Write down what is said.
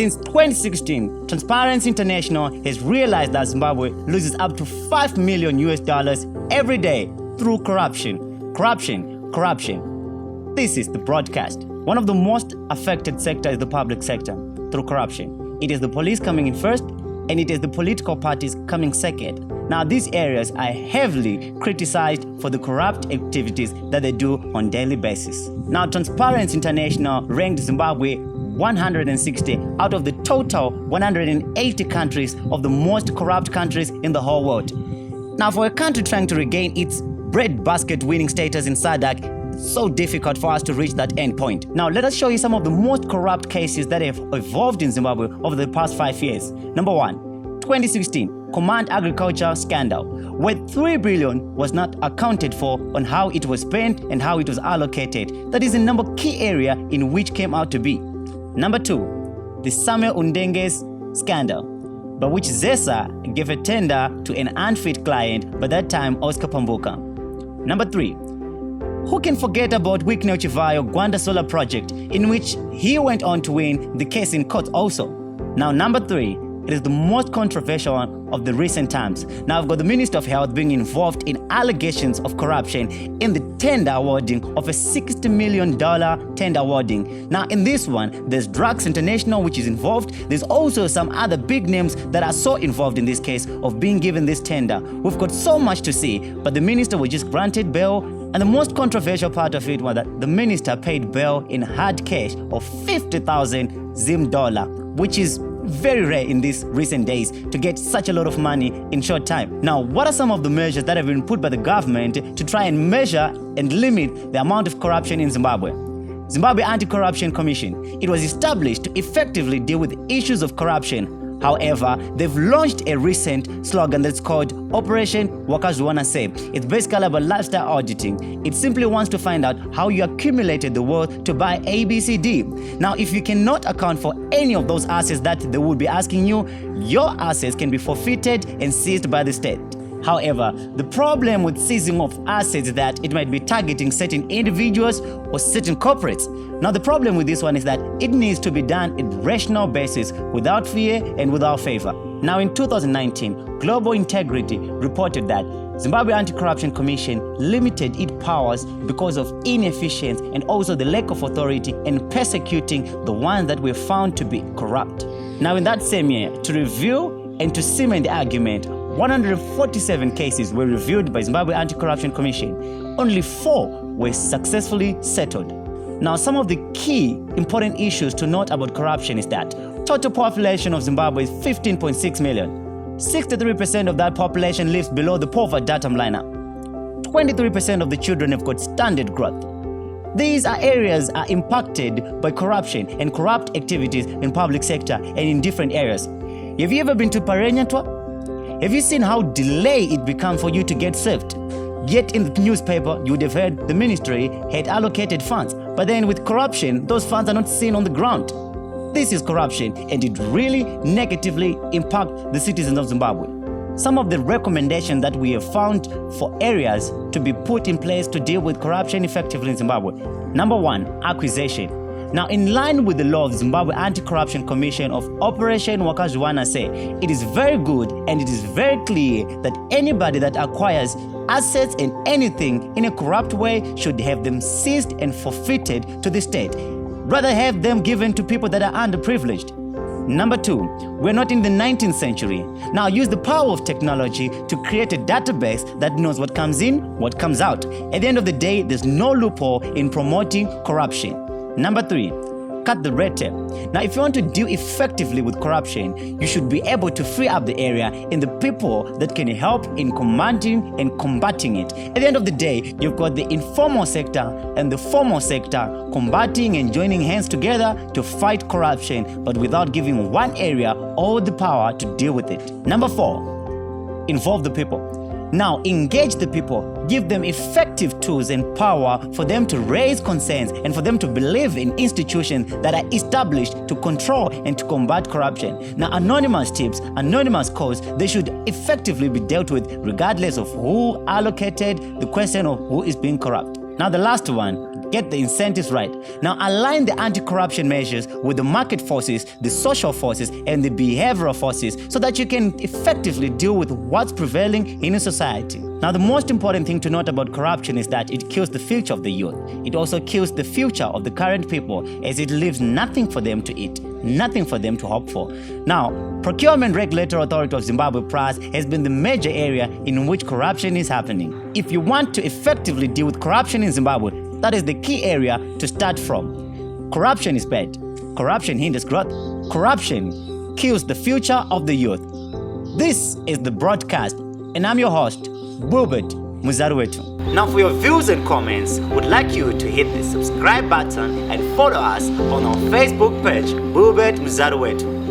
Since 2016, Transparency International has realized that Zimbabwe loses up to $5 million every day through corruption. This is the broadcast. One of the most affected sectors is the public sector through corruption. It is the police coming in first, and it is the political parties coming second. Now, these areas are heavily criticized for the corrupt activities that they do on a daily basis. Now, Transparency International ranked Zimbabwe 160 out of the total 180 countries of the most corrupt countries in the whole world. Now, for a country trying to regain its breadbasket winning status in SADC, it's so difficult for us to reach that end point. Now, let us show you some of the most corrupt cases that have evolved in Zimbabwe over the past 5 years. Number 1, 2016, Command Agriculture scandal, where 3 billion was not accounted for on how it was spent and how it was allocated. That is a number key area in which came out to be. Number 2, the Samuel Undenge's scandal, by which ZESA gave a tender to an unfit client, by that time Oscar Pambuka. Number 3, who can forget about Wikneo Chivayo Gwanda Solar Project, in which he went on to win the case in court also. Now, number 3, it is the most controversial one of the recent times. Now, I've got the Minister of Health being involved in allegations of corruption in the tender awarding of a $60 million tender awarding. Now, in this one, there's Drugs International, which is involved. There's also some other big names that are so involved in this case of being given this tender. We've got so much to see, but the minister was just granted bail. And the most controversial part of it was that the minister paid bail in hard cash of 50,000 Zim dollar, which is very rare in these recent days to get such a lot of money in short time. Now, what are some of the measures that have been put by the government to try and measure and limit the amount of corruption in Zimbabwe? Zimbabwe Anti-Corruption Commission. It was established to effectively deal with issues of corruption. However, they've launched a recent slogan that's called Operation Wakazwana Save. It's basically about lifestyle auditing. It simply wants to find out how you accumulated the wealth to buy ABCD. Now, if you cannot account for any of those assets that they would be asking you, your assets can be forfeited and seized by the state. However, the problem with seizing of assets is that it might be targeting certain individuals or certain corporates. Now, the problem with this one is that it needs to be done on a rational basis, without fear and without favor. Now, in 2019, Global Integrity reported that Zimbabwe Anti-Corruption Commission limited its powers because of inefficiency and also the lack of authority in persecuting the ones that were found to be corrupt. Now, in that same year, to review and to cement the argument, 147 cases were reviewed by Zimbabwe Anti-Corruption Commission. Only 4 were successfully settled. Now, some of the key important issues to note about corruption is that total population of Zimbabwe is 15.6 million. 63% of that population lives below the poverty datum line. 23% of the children have got standard growth. These are areas are impacted by corruption and corrupt activities in public sector and in different areas. Have you ever been to Parenyatwa? Have you seen how delayed it becomes for you to get served? Yet in the newspaper, you would have heard the ministry had allocated funds, but then with corruption, those funds are not seen on the ground. This is corruption, and it really negatively impacts the citizens of Zimbabwe. Some of the recommendations that we have found for areas to be put in place to deal with corruption effectively in Zimbabwe. Number 1, acquisition. Now, in line with the law of Zimbabwe Anti-Corruption Commission of Operation Wakazwana Say, it is very good and it is very clear that anybody that acquires assets and anything in a corrupt way should have them seized and forfeited to the state. Rather have them given to people that are underprivileged. Number 2, we're not in the 19th century. Now use the power of technology to create a database that knows what comes in, what comes out. At the end of the day, there's no loophole in promoting corruption. Number 3, cut the red tape. Now, if you want to deal effectively with corruption, you should be able to free up the area and the people that can help in commanding and combating it. At the end of the day, you've got the informal sector and the formal sector combating and joining hands together to fight corruption, but without giving one area all the power to deal with it. Number 4, involve the people. Now, engage the people, give them effective tools and power for them to raise concerns and for them to believe in institutions that are established to control and to combat corruption. Now, anonymous tips, anonymous calls, they should effectively be dealt with regardless of who allocated the question of who is being corrupt. Now the last one, get the incentives right. Now align the anti-corruption measures with the market forces, the social forces, and the behavioral forces so that you can effectively deal with what's prevailing in a society. Now the most important thing to note about corruption is that it kills the future of the youth. It also kills the future of the current people as it leaves nothing for them to eat, nothing for them to hope for. Now, Procurement Regulatory Authority of Zimbabwe PRAZ has been the major area in which corruption is happening. If you want to effectively deal with corruption in Zimbabwe, that is the key area to start from. Corruption is bad. Corruption hinders growth. Corruption kills the future of the youth. This is the broadcast, and I'm your host, Wilbert Muzaruwetu. Now for your views and comments, would like you to hit the subscribe button and follow us on our Facebook page, Wilbert Muzaruwetu.